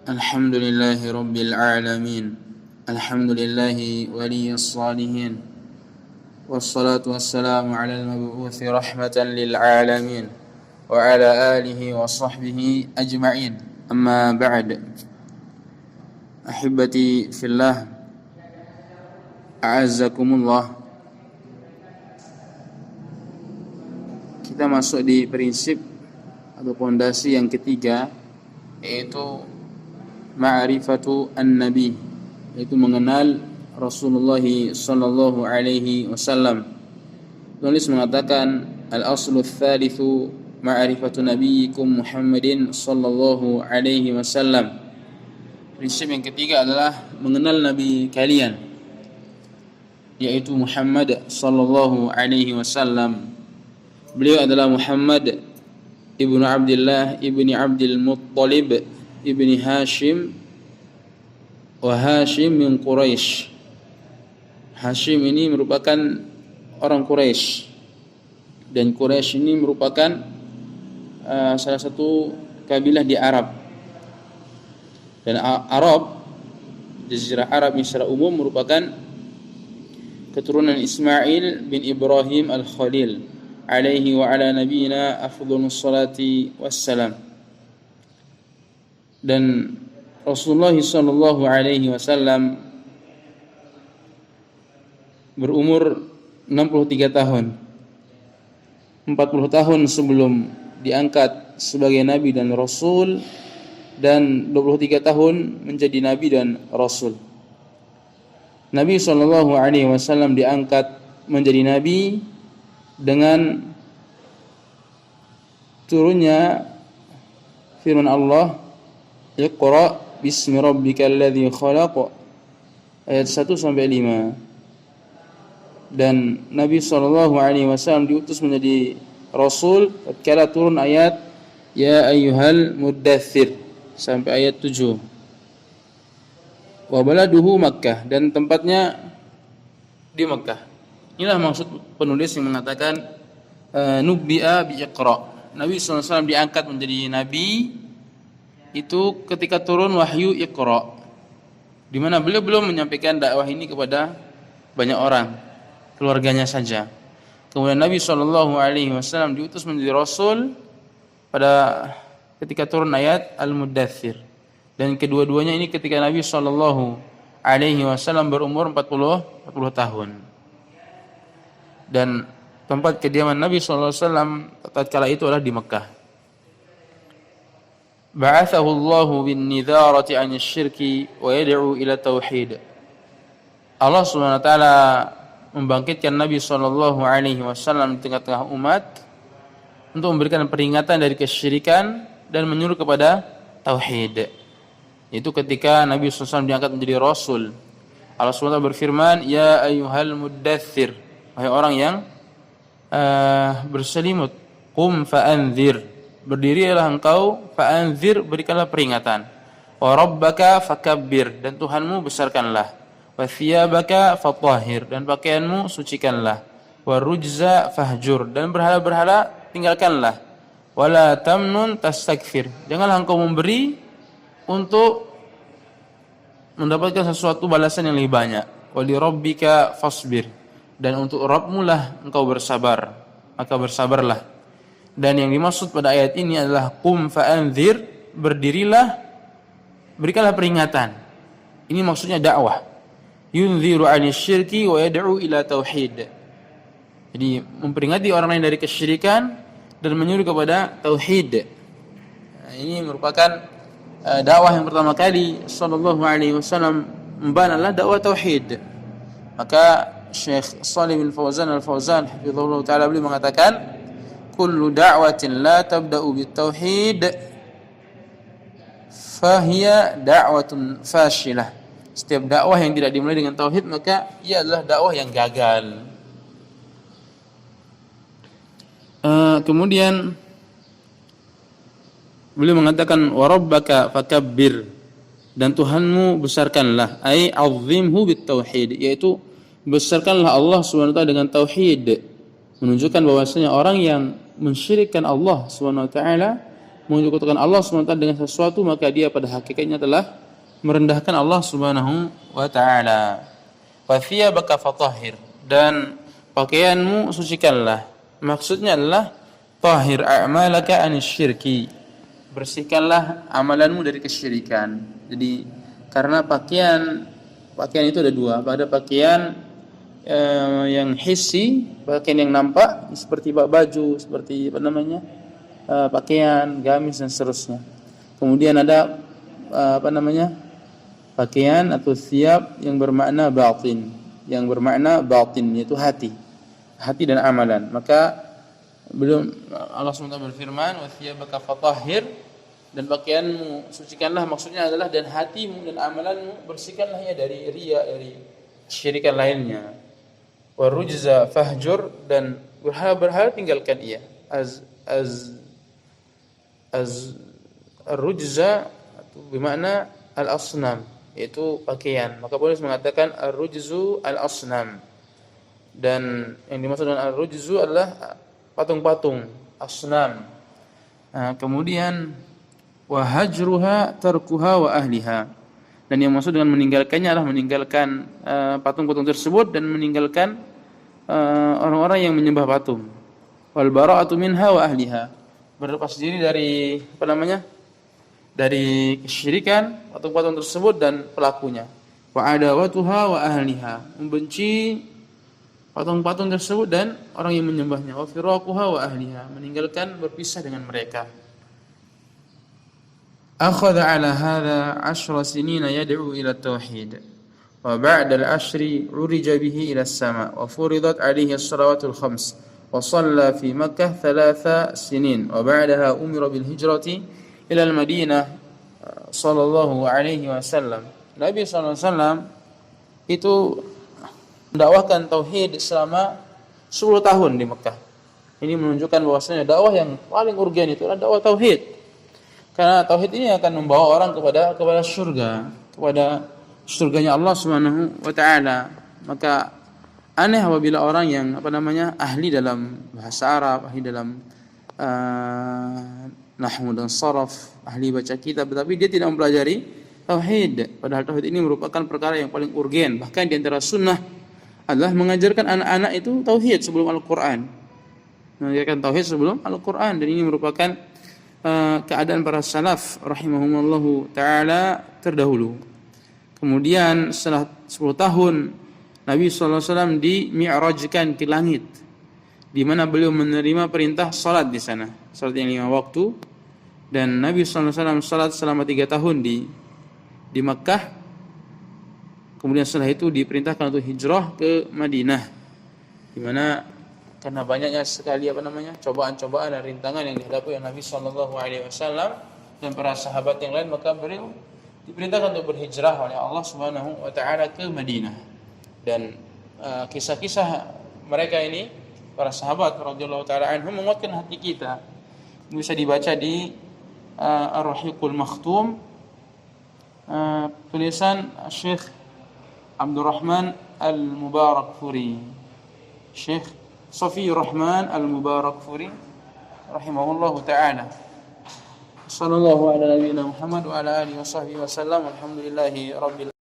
الحمد لله رب العالمين الحمد لله ولي الصالحين والصلاة والسلام على المبعوث رحمة للعالمين وعلى آله وصحبه أجمعين أما بعد أحبتي في الله أعزكم الله. Kita masuk di prinsip atau pondasi yang ketiga, yaitu ma'rifatu an-nabi, yaitu mengenal Rasulullah sallallahu alaihi wasallam. Penulis mengatakan al-aslu ats-tsalitsu ma'rifatu nabiyyikum Muhammadin sallallahu alaihi wasallam. Prinsip yang ketiga adalah mengenal nabi kalian, yaitu Muhammad sallallahu alaihi wasallam. Beliau adalah Muhammad ibnu Abdullah ibni Abdul Muttalib ibni Hashim, wa Hashim min Quraisy. Hashim ini merupakan orang Quraisy, dan Quraisy ini merupakan salah satu kabilah di Arab. Dan Arab, Jazirah Arab secara umum merupakan keturunan Ismail bin Ibrahim al-Khalil alaihi wa ala nabiyina afdhalus salati wassalam. Dan Rasulullah sallallahu alaihi wasallam berumur 63 tahun. 40 tahun sebelum diangkat sebagai nabi dan rasul, dan 23 tahun menjadi nabi dan rasul. Nabi sallallahu alaihi wasallam diangkat menjadi nabi dengan turunnya firman Allah, Iqra bismi rabbikal ladzi khalaq, ayat 1 sampai 5. Dan Nabi sallallahu alaihi wasallam diutus menjadi rasul tatkala turun ayat ya ayyuhal muddatsir sampai ayat 7. Wa baladuhu Makkah, dan tempatnya di Makkah. Inilah maksud penulis yang mengatakan nubbi'a bi Iqra. Nabi sallallahu alaihi wasallam diangkat menjadi nabi itu ketika turun wahyu Iqra, di mana beliau belum menyampaikan dakwah ini kepada banyak orang, keluarganya saja. Kemudian Nabi sallallahu alaihi wasallam diutus menjadi rasul pada ketika turun ayat Al-Muddatsir. Dan kedua-duanya ini ketika Nabi sallallahu alaihi wasallam berumur 40 tahun. Dan tempat kediaman Nabi sallallahu alaihi wasallam tatkala itu adalah di Mekah. Ba'athahu Allahu bin-nidharati 'anil syirki wa yad'u ila tauhid. Allah Subhanahu wa taala membangkitkan Nabi sallallahu alaihi wasallam di tengah-tengah umat untuk memberikan peringatan dari kesyirikan dan menyuruh kepada tauhid. Itu ketika Nabi sallallahu alaihi wasallam diangkat menjadi rasul. Allah Subhanahu wa taala berfirman, "Ya ayyuhal muddatsir," wahai orang yang berselimut, "Qum fa'anzir," berdirilah engkau, fa'anzir, berikanlah peringatan, "Wa rabbaka fakabbir," dan Tuhanmu besarkanlah, "Wa thiyabaka fatahhir," dan pakaianmu sucikanlah, "Wa rujza fahjur," dan berhala-berhala tinggalkanlah, "Wala tamnun tastakthir," janganlah engkau memberi untuk mendapatkan sesuatu balasan yang lebih banyak, "Wa li rabbika fasbir," dan untuk Rabbmu lah engkau bersabar, maka bersabarlah. Dan yang dimaksud pada ayat ini adalah qum fa'anzir, berdirilah, berikanlah peringatan. Ini maksudnya dakwah. Yunziru 'anil syirki wa yad'u ila tauhid. Jadi memperingati orang lain dari kesyirikan dan menyuruh kepada tauhid. Nah, ini merupakan dakwah yang pertama kali sallallahu alaihi wasallam membanalah dakwah tauhid. Maka Syekh Shalih bin Fauzan al-Fauzan hafizahullah taala beliau mengatakan, kullu da'watin la tabda'u bitauhid fahiya da'watun fashilah. Setiap dakwah yang tidak dimulai dengan tauhid maka ia adalah dakwah yang gagal. Kemudian beliau mengatakan wa rabbaka fakabbir, dan Tuhanmu besarkanlah, ai azimhu bitauhid, yaitu besarkanlah Allah Subhanahu wa taala dengan tauhid, menunjukkan bahwasanya orang yang mensyirikkan Allah Subhanahu wa taala menyekutukan Allah SWT dengan sesuatu, maka dia pada hakikatnya telah merendahkan Allah Subhanahu wa taala. Wa thiyabaka fatahhir, dan pakaianmu sucikanlah. Maksudnya adalah tahhir a'malaka anisyirki, bersihkanlah amalanmu dari kesyirikan. Jadi karena pakaian itu ada dua, ada pakaian yang hissi, pakaian yang nampak seperti baju, seperti pakaian, gamis dan seterusnya. Kemudian ada pakaian atau thiyab yang bermakna batin, yaitu hati dan amalan. Maka belum Allah SWT berfirman, wa thiyabaka fatahhir, dan pakaianmu sucikanlah, maksudnya adalah dan hatimu dan amalanmu bersihkanlah ya dari riya, dari syirikan lainnya. Wa rujza fahjur, dan berhala tinggalkan ia. Ar-rujza bermakna al-asnam, yaitu pakaian. Maka boleh mengatakan ar-rujzu al-asnam. Dan yang dimaksud dengan ar-rujzu adalah patung-patung, asnam. Kemudian wa hajruha tarkuha wa ahliha. Dan yang maksud dengan meninggalkannya adalah meninggalkan patung-patung tersebut dan meninggalkan orang-orang yang menyembah patung. Wal bara'atu minha wa ahliha. Berlepas diri dari dari kesyirikan patung-patung tersebut dan pelakunya. Wa adawatuha wa ahliha, membenci patung-patung tersebut dan orang yang menyembahnya. Wa firaquha wa ahliha, meninggalkan, berpisah dengan mereka. Akhadha ala hadha 10 sinina yad'u ila tauhid, wa ba'da al-'ashri urija bihi ila as-sama' wa furidat 'alayhi as-salawatul khams wa shalla fi Makkah 3 sinin wa ba'daha umira bil hijrati ila al-Madinah sallallahu alaihi wasallam. Nabi sallallahu alaihi wasallam itu mendakwahkan tauhid selama 10 tahun di Mekah. Ini menunjukkan bahwasanya dakwah yang paling urgen itu adalah dakwah tauhid. Karena tauhid ini akan membawa orang kepada surga, kepada surganya Allah Subhanahu wa taala. Maka aneh apabila orang yang ahli dalam bahasa Arab, ahli dalam nahwu dan sharaf, ahli baca kitab, tetapi dia tidak mempelajari tauhid. Padahal tauhid ini merupakan perkara yang paling urgen. Bahkan di antara sunnah adalah mengajarkan anak-anak itu tauhid sebelum Al-Qur'an. Mengajarkan tauhid sebelum Al-Qur'an, dan ini merupakan keadaan para salaf rahimahumullahu taala terdahulu. Kemudian setelah 10 tahun Nabi sallallahu alaihi wasallam di-mi'rajkan ke langit, di mana beliau menerima perintah salat di sana, salat yang 5 waktu. Dan Nabi sallallahu alaihi wasallam salat selama 3 tahun di Makkah. Kemudian setelah itu diperintahkan untuk hijrah ke Madinah, di mana karena banyaknya sekali cobaan-cobaan dan rintangan yang dihadapi oleh Nabi sallallahu alaihi wasallam dan para sahabat yang lain, maka beliau diperintahkan untuk berhijrah oleh Allah Subhanahu wa taala ke Madinah. Dan kisah-kisah mereka ini, para sahabat radhiyallahu taala anhum, menguatkan hati kita. Bisa dibaca di Ar-Rahiqul Makhtum, tulisan Syekh Abdurrahman Al-Mubarakfuri, Syekh Safiyur Rahman Al-Mubarakfuri rahimahullahu ta'ala. Sallallahu ala nabiyina Muhammad wa ala alihi wa sahbihi wa sallam. Alhamdulillahi rabbil